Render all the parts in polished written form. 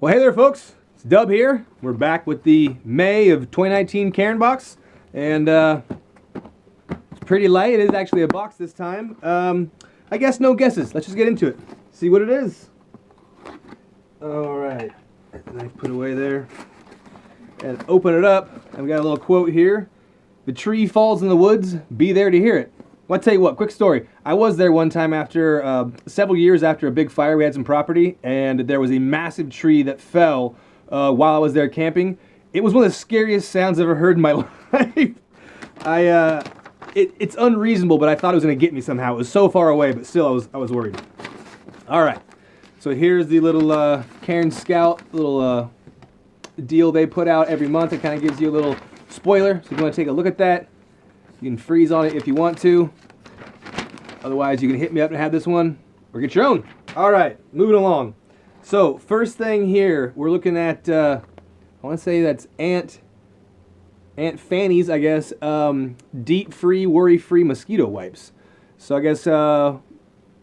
Well, hey there, folks. It's Dub here. We're back with the May of 2019 Cairn Box, and it's pretty light. It is actually a box this time. I guess no guesses. Let's just get into it. See what it is. All right. Knife put away there. And open it up. I've got a little quote here. The tree falls in the woods. Be there to hear it. Well, I'll tell you what, quick story. I was there one time after, several years after a big fire. We had some property, and there was a massive tree that fell while I was there camping. It was one of the scariest sounds I've ever heard in my life. It's unreasonable, but I thought it was going to get me somehow. It was so far away, but still I was worried. All right, so here's the little Cairn Scout little deal they put out every month. It kind of gives you a little spoiler, so if you want to take a look at that, you can freeze on it if you want to. Otherwise, you can hit me up and have this one, or get your own. All right, moving along. So, first thing here, we're looking at, I want to say that's Aunt Fanny's, I guess, deep-free, worry-free mosquito wipes. So I guess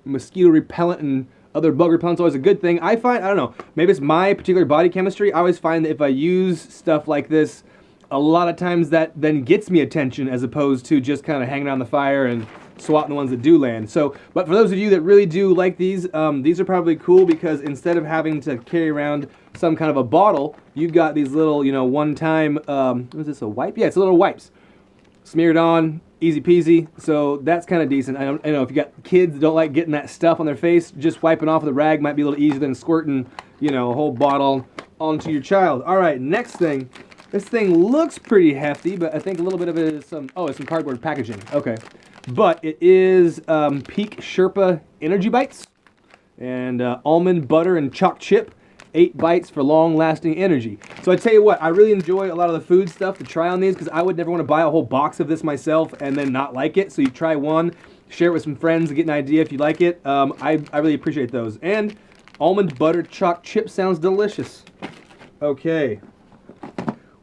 mosquito repellent and other bug repellent is always a good thing. I don't know, maybe it's my particular body chemistry. I always find that if I use stuff like this, a lot of times that then gets me attention as opposed to just kind of hanging around the fire and swatting the ones that do land. So, but for those of you that really do like these are probably cool because instead of having to carry around some kind of a bottle, you've got these little, you know, one-time, what is this, a wipe? Yeah, it's a little wipes. Smeared on, easy peasy, so that's kind of decent. I know if you got kids that don't like getting that stuff on their face, just wiping off with a rag might be a little easier than squirting, you know, a whole bottle onto your child. All right, next thing. This thing looks pretty hefty, but I think a little bit of it is some cardboard packaging. Okay. But it is Peak Sherpa Energy Bites and almond butter and choc chip. 8 bites for long-lasting energy. So I tell you what, I really enjoy a lot of the food stuff to try on these because I would never want to buy a whole box of this myself and then not like it. So you try one, share it with some friends to get an idea if you like it. I really appreciate those. And almond butter choc chip sounds delicious. Okay.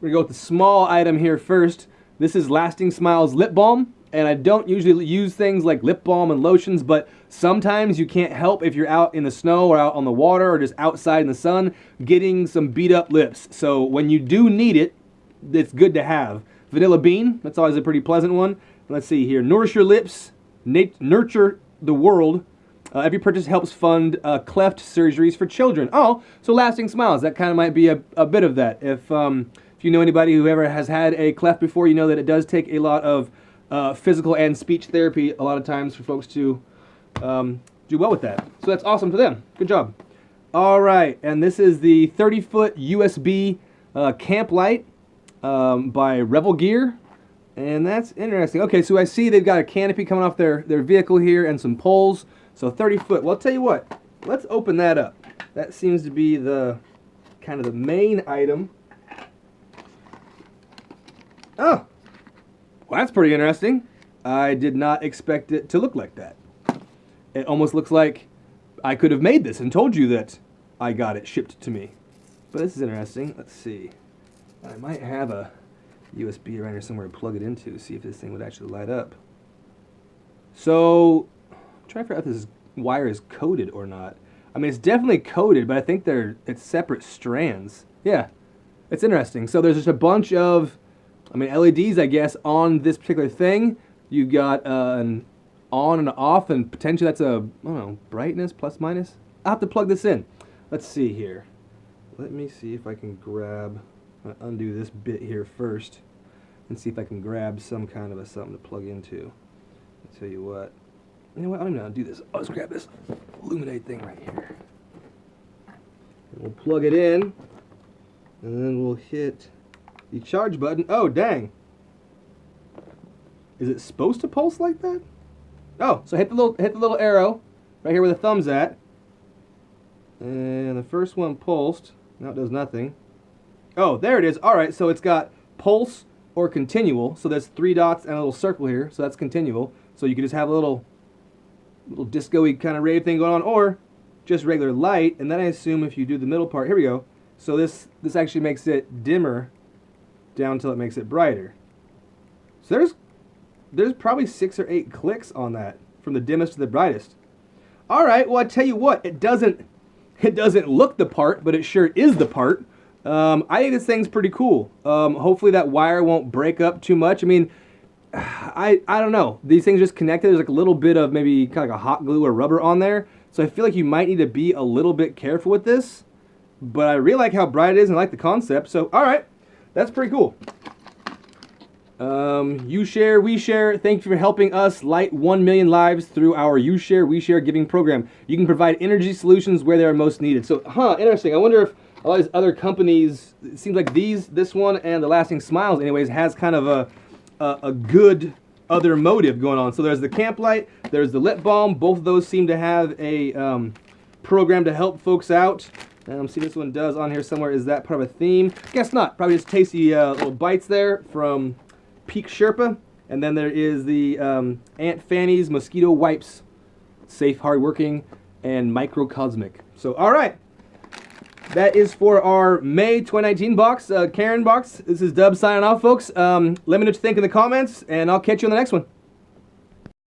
We're going to go with the small item here first. This is Lasting Smiles Lip Balm. And I don't usually use things like lip balm and lotions, but sometimes you can't help if you're out in the snow or out on the water or just outside in the sun getting some beat up lips. So when you do need it, it's good to have. Vanilla bean, that's always a pretty pleasant one. Let's see here. Nourish your lips, nurture the world. Every purchase helps fund cleft surgeries for children. Oh, so Lasting Smiles, that kind of might be a bit of that. If you know anybody who ever has had a cleft before, you know that it does take a lot of physical and speech therapy a lot of times for folks to do well with that. So that's awesome to them. Good job. All right, and this is the 30-foot USB camp light by Revel Gear, and that's interesting. Okay, so I see they've got a canopy coming off their vehicle here and some poles. So 30 foot. Well, I'll tell you what. Let's open that up. That seems to be the kind of the main item. Oh. Well, that's pretty interesting. I did not expect it to look like that. It almost looks like I could have made this and told you that I got it shipped to me. But this is interesting. Let's see. I might have a USB around here somewhere to plug it into, see if this thing would actually light up. So, I'm trying to figure out if this wire is coated or not. I mean, it's definitely coated, but I think it's separate strands. Yeah, it's interesting. So there's just a bunch of LEDs, I guess, on this particular thing. You've got an on and off, and potentially that's I don't know, brightness, plus, minus. I'll have to plug this in. Let's see here. Let me see if I can grab, I'm gonna undo this bit here first, and see if I can grab some kind of something to plug into. I'll tell you what. You know what, I don't even know how to do this. I'll just grab this illuminate thing right here. And we'll plug it in, and then we'll hit the charge button. Oh, dang. Is it supposed to pulse like that? Oh, so hit the little arrow right here where the thumb's at. And the first one pulsed. Now it does nothing. Oh, there it is. All right, so it's got pulse or continual. So there's 3 dots and a little circle here. So that's continual. So you can just have a little disco-y kind of rave thing going on, or just regular light. And then I assume if you do the middle part, here we go. So this actually makes it dimmer down until it makes it brighter. So there's probably 6 or 8 clicks on that from the dimmest to the brightest. All right, well, I tell you what, it doesn't It doesn't look the part, but it sure is the part. I think this thing's pretty cool. Hopefully that wire won't break up too much. I mean, I don't know. These things just connected. There's like a little bit of maybe kind of like a hot glue or rubber on there. So I feel like you might need to be a little bit careful with this. But I really like how bright it is and I like the concept. So, all right. That's pretty cool. You share, we share. Thank you for helping us light 1 million lives through our You Share, We Share giving program. You can provide energy solutions where they are most needed. So, interesting. I wonder if a lot of these other companies, it seems like this one and the Lasting Smiles anyways, has kind of a good other motive going on. So there's the camp light, there's the lip balm. Both of those seem to have a program to help folks out. See, this one does on here somewhere. Is that part of a theme? Guess not. Probably just tasty little bites there from Peak Sherpa. And then there is the Aunt Fanny's mosquito wipes. Safe, hardworking, and microcosmic. So, all right. That is for our May 2019 box, Cairn box. This is Dub signing off, folks. Let me know what you think in the comments, and I'll catch you on the next one.